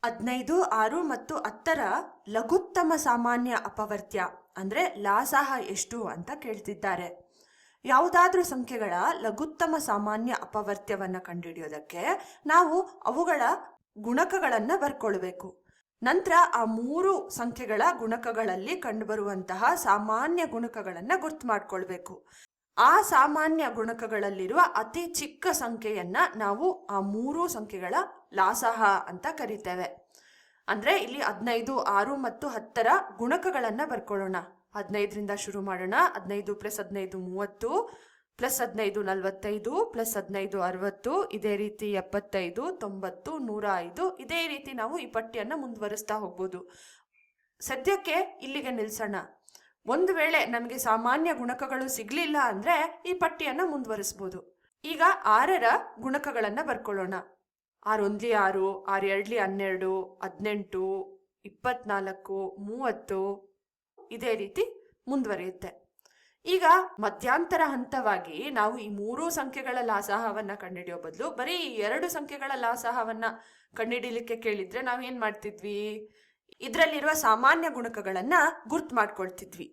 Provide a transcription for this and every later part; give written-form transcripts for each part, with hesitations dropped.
15, 6 ಮತ್ತು 10ರ ಲಘುತ್ತಮ ಸಾಮಾನ್ಯ ಅಪವರ್ತ್ಯ ಅಂದರೆ ಲಾಸಾಹ ಎಷ್ಟು ಅಂತ ಕೇಳ್ತಿದ್ದಾರೆ. ಯಾವುದಾದ್ರೂ ಸಂಖ್ಯೆಗಳ ಲಘುತ್ತಮ ಸಾಮಾನ್ಯ ಅಪವರ್ತ್ಯವನ್ನು ಕಂಡುಹಿಡಿಯೋದಕ್ಕೆ ನಾವು ಅವುಗಳ ಗುಣಕಗಳನ್ನು ಬರ್ಕೊಳ್ಬೇಕು. ನಂತರ ಆ 3 ಸಂಖ್ಯೆಗಳ ಗುಣಕಗಳಲ್ಲಿ ಕಂಡುಬರುವಂತಹ ಸಾಮಾನ್ಯ ಗುಣಕಗಳನ್ನು ಗುರ್ತು ಮಾಡ್ಕೊಳ್ಬೇಕು. ಆ ಸಾಮಾನ್ಯ ಗುಣಕಗಳಲ್ಲಿರುವ ಅತಿ ಚಿಕ್ಕ ಸಂಖ್ಯೆಯನ್ನ ನಾವು ಆ 3 ಸಂಖ್ಯೆಗಳ ಲಾಸಾಹ ಅಂತ ಕರಿತೇವೆ. ಅಂದ್ರೆ ಇಲ್ಲಿ 15, 6 ಮತ್ತು 10ರ ಗುಣಕಗಳನ್ನ ಬರ್ಕೊಳ್ಳೋಣ. 15ರಿಂದ ಶುರು ಮಾಡೋಣ. 15 + 15 30, + 15 45, + 15 60, ಇದೇ ರೀತಿ 75, 90, 105, ಇದೇ ರೀತಿ ನಾವು ಈ ಪಟ್ಟಿಯನ್ನು ಮುಂದುವರಿಸ್ತಾ ಹೋಗ್ಬೋದು. ಸದ್ಯಕ್ಕೆ ಇಲ್ಲಿಗೆ ನಿಲ್ಸೋಣ. ಒಂದು ವೇಳೆ ನಮಗೆ ಸಾಮಾನ್ಯ ಗುಣಕಗಳು ಸಿಗ್ಲಿಲ್ಲ ಅಂದ್ರೆ ಈ ಪಟ್ಟಿಯನ್ನು ಮುಂದುವರಿಸ್ಬೋದು. ಈಗ 6ರ ಗುಣಕಗಳನ್ನು ಬರ್ಕೊಳ್ಳೋಣ. 6 × 1 = 6, 6 × 2 = 12, 18, 24, 30, ಇದೇ ರೀತಿ ಮುಂದುವರಿಯುತ್ತೆ. ಈಗ ಮಧ್ಯಂತರ ಹಂತವಾಗಿ ನಾವು ಈ 3 ಸಂಖ್ಯೆಗಳ ಲಾಸಾಹವನ್ನ ಕಂಡುಹಿಡಿಯೋ ಬದಲು ಬರೀ 2 ಸಂಖ್ಯೆಗಳ ಲಾಸಾಹವನ್ನ ಕಂಡುಹಿಡಿಯಲಿಕ್ಕೆ ಕೇಳಿದ್ರೆ ನಾವು ಏನ್ ಮಾಡ್ತಿದ್ವಿ? ಇದರಲ್ಲಿರುವ ಸಾಮಾನ್ಯ ಗುಣಕಗಳನ್ನ ಗುರ್ತು ಮಾಡ್ಕೊಳ್ತಿದ್ವಿ.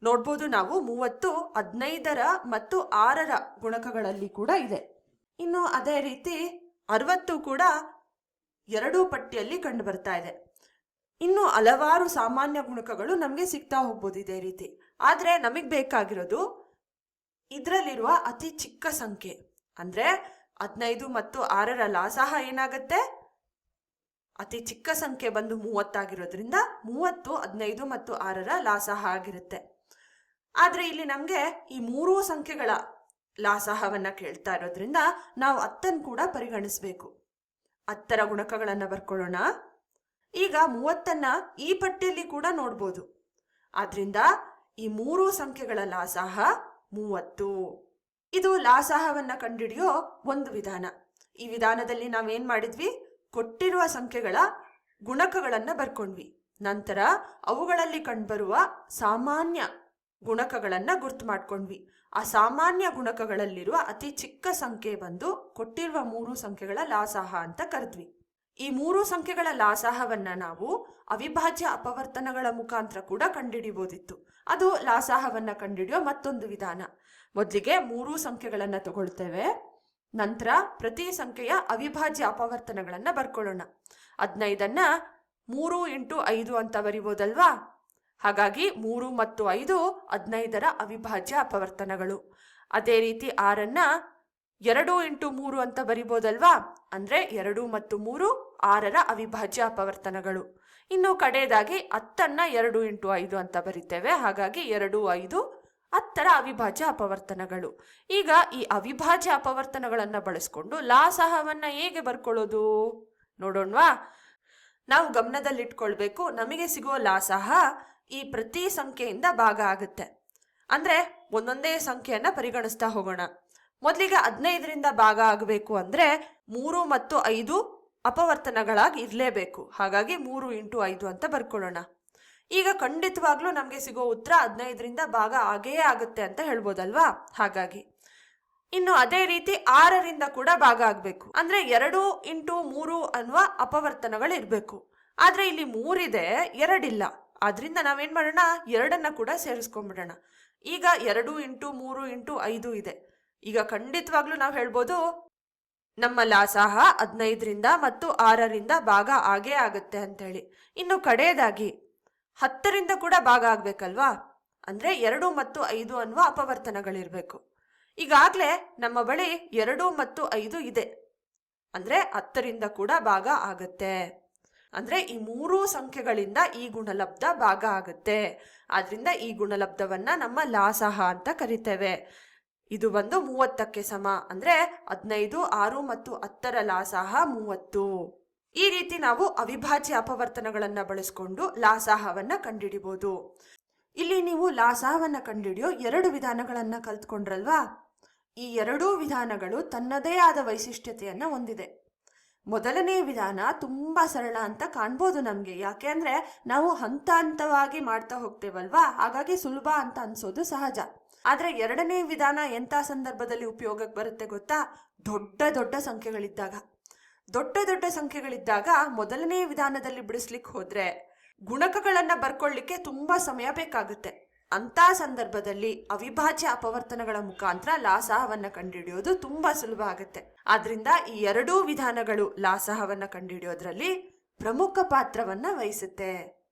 ನೋಡ್ಬೋದು ನಾವು 30 15ರ ಮತ್ತು 6ರ ಗುಣಕಗಳಲ್ಲಿ ಕೂಡ ಇದೆ. ಇನ್ನು ಅದೇ ರೀತಿ 60 ಕೂಡ 2 ಪಟ್ಟಿಯಲ್ಲಿ ಕಂಡು ಬರ್ತಾ ಇದೆ. ಇನ್ನು ಹಲವಾರು ಸಾಮಾನ್ಯ ಗುಣಕಗಳು ನಮಗೆ ಸಿಗ್ತಾ ಹೋಗ್ಬೋದು ಇದೇ ರೀತಿ. ಆದ್ರೆ ನಮಗೆ ಬೇಕಾಗಿರೋದು ಇದರಲ್ಲಿರುವ ಅತಿ ಚಿಕ್ಕ ಸಂಖ್ಯೆ. ಅಂದ್ರೆ 15 ಮತ್ತು 6ರ ಲಾಸಾಹ ಏನಾಗತ್ತೆ? ಅತಿ ಚಿಕ್ಕ ಸಂಖ್ಯೆ ಬಂದು 30 ಆಗಿರೋದ್ರಿಂದ 30 15 ಮತ್ತು 6ರ ಲಾಸಾಹ ಆಗಿರುತ್ತೆ. ಆದ್ರೆ ಇಲ್ಲಿ ನಮ್ಗೆ ಈ 3 ಸಂಖ್ಯೆಗಳ ಲಾಸಾಹವನ್ನ ಕೇಳ್ತಾ ಇರೋದ್ರಿಂದ ನಾವು 10 ಕೂಡ ಪರಿಗಣಿಸ್ಬೇಕು. 10ರ ಗುಣಕಗಳನ್ನ ಬರ್ಕೊಳ್ಳೋಣ. ಈಗ 30ನ್ನ ಈ ಪಟ್ಟಿಯಲ್ಲಿ ಕೂಡ ನೋಡ್ಬೋದು. ಆದ್ರಿಂದ ಈ 3 ಸಂಖ್ಯೆಗಳ ಲಾಸಾಹ 30. ಇದು ಲಾಸಾಹವನ್ನ ಕಂಡುಹಿಡಿಯೋ ಒಂದು ವಿಧಾನ. ಈ ವಿಧಾನದಲ್ಲಿ ನಾವೇನ್ ಮಾಡಿದ್ವಿ? ಕೊಟ್ಟಿರುವ ಸಂಖ್ಯೆಗಳ ಗುಣಕಗಳನ್ನ ಬರ್ಕೊಂಡ್ವಿ. ನಂತರ ಅವುಗಳಲ್ಲಿ ಕಂಡುಬರುವ ಸಾಮಾನ್ಯ ಗುಣಕಗಳನ್ನ ಗುರ್ತು ಮಾಡ್ಕೊಂಡ್ವಿ. ಆ ಸಾಮಾನ್ಯ ಗುಣಕಗಳಲ್ಲಿರುವ ಅತಿ ಚಿಕ್ಕ ಸಂಖ್ಯೆ ಬಂದು ಕೊಟ್ಟಿರುವ 3 ಸಂಖ್ಯೆಗಳ ಲಾಸಾಹ ಅಂತ ಕರೆದ್ವಿ. ಈ 3 ಸಂಖ್ಯೆಗಳ ಲಾಸಾಹವನ್ನ ನಾವು ಅವಿಭಾಜ್ಯ ಅಪವರ್ತನಗಳ ಮುಖಾಂತರ ಕೂಡ ಕಂಡುಹಿಡಿಯಬಹುದಿತ್ತು. ಅದು ಲಾಸಾಹವನ್ನ ಕಂಡುಹಿಡಿಯೋ ಮತ್ತೊಂದು ವಿಧಾನ. ಮೊದಲಿಗೆ 3 ಸಂಖ್ಯೆಗಳನ್ನ ತಗೊಳ್ತೇವೆ. ನಂತರ ಪ್ರತಿ ಸಂಖ್ಯೆಯ ಅವಿಭಾಜ್ಯ ಅಪವರ್ತನಗಳನ್ನ ಬರ್ಕೊಳ್ಳೋಣ. 15ನ್ನ 3 × 5 ಅಂತ ಬರಿಬೋದಲ್ವಾ? ಹಾಗಾಗಿ 3 ಮತ್ತು 5 15ರ ಅವಿಭಾಜ್ಯ ಅಪವರ್ತನಗಳು. ಅದೇ ರೀತಿ 6ನ್ನ 2 × 3 ಅಂತ ಬರಿಬೋದಲ್ವಾ? ಅಂದ್ರೆ 2 ಮತ್ತು 3 6ರ ಅವಿಭಾಜ್ಯ ಅಪವರ್ತನಗಳು. ಇನ್ನು ಕಡೆಯದಾಗಿ 10ನ್ನ 2 × 5 ಅಂತ ಬರಿತೇವೆ. ಹಾಗಾಗಿ 2, 5 10ರ ಅವಿಭಾಜ್ಯ ಅಪವರ್ತನಗಳು. ಈಗ ಈ ಅವಿಭಾಜ್ಯ ಅಪವರ್ತನಗಳನ್ನ ಬಳಸ್ಕೊಂಡು ಲಾಸಾಹವನ್ನ ಹೇಗೆ ಬರ್ಕೊಳ್ಳೋದು ನೋಡೋಣವಾ? ನಾವು ಗಮನದಲ್ಲಿಟ್ಕೊಳ್ಬೇಕು, ನಮಗೆ ಸಿಗೋ ಲಾಸಾಹ ಈ ಪ್ರತಿ ಸಂಖ್ಯೆಯಿಂದ ಭಾಗ ಆಗುತ್ತೆ. ಅಂದ್ರೆ ಒಂದೊಂದೇ ಸಂಖ್ಯೆಯನ್ನ ಪರಿಗಣಿಸ್ತಾ ಹೋಗೋಣ. ಮೊದಲಿಗೆ 15ರಿಂದ ಭಾಗ ಆಗಬೇಕು ಅಂದ್ರೆ 3 ಮತ್ತು 5 ಅಪವರ್ತನಗಳಾಗಿ ಇರಲೇಬೇಕು. ಹಾಗಾಗಿ 3 × 5 ಅಂತ ಬರ್ಕೊಳ್ಳೋಣ. ಈಗ ಖಂಡಿತವಾಗ್ಲೂ ನಮಗೆ ಸಿಗೋ ಉತ್ತರ 15ರಿಂದ ಭಾಗ ಆಗೇ ಆಗುತ್ತೆ ಅಂತ ಹೇಳ್ಬೋದಲ್ವಾ? ಹಾಗಾಗಿ ಇನ್ನು ಅದೇ ರೀತಿ 6ರಿಂದ ಕೂಡ ಭಾಗ ಆಗಬೇಕು. ಅಂದ್ರೆ 2 × 3 ಅನ್ನುವ ಅಪವರ್ತನಗಳು ಇರಬೇಕು. ಆದ್ರೆ ಇಲ್ಲಿ 3 ಇದೆ, 2 ಇಲ್ಲ. ಆದ್ರಿಂದ ನಾವೇನ್ ಮಾಡೋಣ? 2ನ್ನ ಕೂಡ ಸೇರಿಸ್ಕೊಂಡ್ಬಿಡೋಣ. ಈಗ 2 × 3 × 5 ಇದೆ. ಈಗ ಖಂಡಿತವಾಗ್ಲೂ ನಾವು ಹೇಳ್ಬೋದು ನಮ್ಮ ಲಾಸಾಹ 15ರಿಂದ ಮತ್ತು 6ರಿಂದ ಭಾಗ ಆಗೇ ಆಗುತ್ತೆ ಅಂತೇಳಿ. ಇನ್ನು ಕಡೆಯದಾಗಿ 10ರಿಂದ ಕೂಡ ಭಾಗ ಆಗ್ಬೇಕಲ್ವಾ? ಅಂದ್ರೆ 2 ಮತ್ತು 5 ಅನ್ನುವ ಅಪವರ್ತನಗಳಿರ್ಬೇಕು. ಈಗಾಗ್ಲೇ ನಮ್ಮ ಬಳಿ 2 ಮತ್ತು 5 ಇದೆ. ಅಂದ್ರೆ 10ರಿಂದ ಕೂಡ ಭಾಗ ಆಗತ್ತೆ. ಅಂದ್ರೆ ಈ 3 ಸಂಖ್ಯೆಗಳಿಂದ ಈ ಗುಣಲಬ್ಧ ಭಾಗ ಆಗುತ್ತೆ. ಆದ್ರಿಂದ ಈ ಗುಣಲಬ್ಧವನ್ನ ನಮ್ಮ ಲಾಸಾಹ ಅಂತ ಕರಿತೇವೆ. ಇದು ಬಂದು 30ಕ್ಕೆ ಸಮ. ಅಂದ್ರೆ 15, 6 ಮತ್ತು 10ರ ಲಾಸಾಹ 30. ಈ ರೀತಿ ನಾವು ಅವಿಭಾಜ್ಯ ಅಪವರ್ತನಗಳನ್ನ ಬಳಸ್ಕೊಂಡು ಲಾಸಾಹವನ್ನ ಕಂಡುಹಿಡಿಬಹುದು. ಇಲ್ಲಿ ನೀವು ಲಾಸಾಹವನ್ನ ಕಂಡುಹಿಡಿಯೋ 2 ವಿಧಾನಗಳನ್ನ ಕಲ್ತ್ಕೊಂಡ್ರಲ್ವಾ? ಈ 2 ವಿಧಾನಗಳು ತನ್ನದೇ ಆದ ವೈಶಿಷ್ಟ್ಯತೆಯನ್ನ ಹೊಂದಿದೆ. ಮೊದಲನೇ ವಿಧಾನ ತುಂಬಾ ಸರಳ ಅಂತ ಕಾಣ್ಬೋದು ನಮ್ಗೆ. ಯಾಕೆ ಅಂದ್ರೆ ನಾವು ಹಂತ ಹಂತವಾಗಿ ಮಾಡ್ತಾ ಹೋಗ್ತೇವಲ್ವಾ? ಹಾಗಾಗಿ ಸುಲಭ ಅಂತ ಅನ್ಸೋದು ಸಹಜ. ಆದ್ರೆ 2ನೇ ವಿಧಾನ ಎಂಥ ಸಂದರ್ಭದಲ್ಲಿ ಉಪಯೋಗಕ್ಕೆ ಬರುತ್ತೆ ಗೊತ್ತಾ? ದೊಡ್ಡ ದೊಡ್ಡ ಸಂಖ್ಯೆಗಳಿದ್ದಾಗ. ದೊಡ್ಡ ದೊಡ್ಡ ಸಂಖ್ಯೆಗಳಿದ್ದಾಗ ಮೊದಲನೇ ವಿಧಾನದಲ್ಲಿ ಬಿಡಿಸ್ಲಿಕ್ಕೆ ಹೋದ್ರೆ ಗುಣಕಗಳನ್ನ ಬರ್ಕೊಳ್ಳಿಕ್ಕೆ ತುಂಬಾ ಸಮಯ ಬೇಕಾಗುತ್ತೆ. ಅಂತ ಸಂದರ್ಭದಲ್ಲಿ ಅವಿಭಾಜ್ಯ ಅಪವರ್ತನಗಳ ಮುಖಾಂತರ ಲಾಸಹವನ್ನ ಕಂಡುಹಿಡಿಯೋದು ತುಂಬಾ ಸುಲಭ ಆಗುತ್ತೆ. ಆದ್ರಿಂದ ಈ ಎರಡೂ ವಿಧಾನಗಳು ಲಾಸಹವನ್ನ ಕಂಡುಹಿಡಿಯೋದ್ರಲ್ಲಿ ಪ್ರಮುಖ ಪಾತ್ರವನ್ನ ವಹಿಸುತ್ತೆ.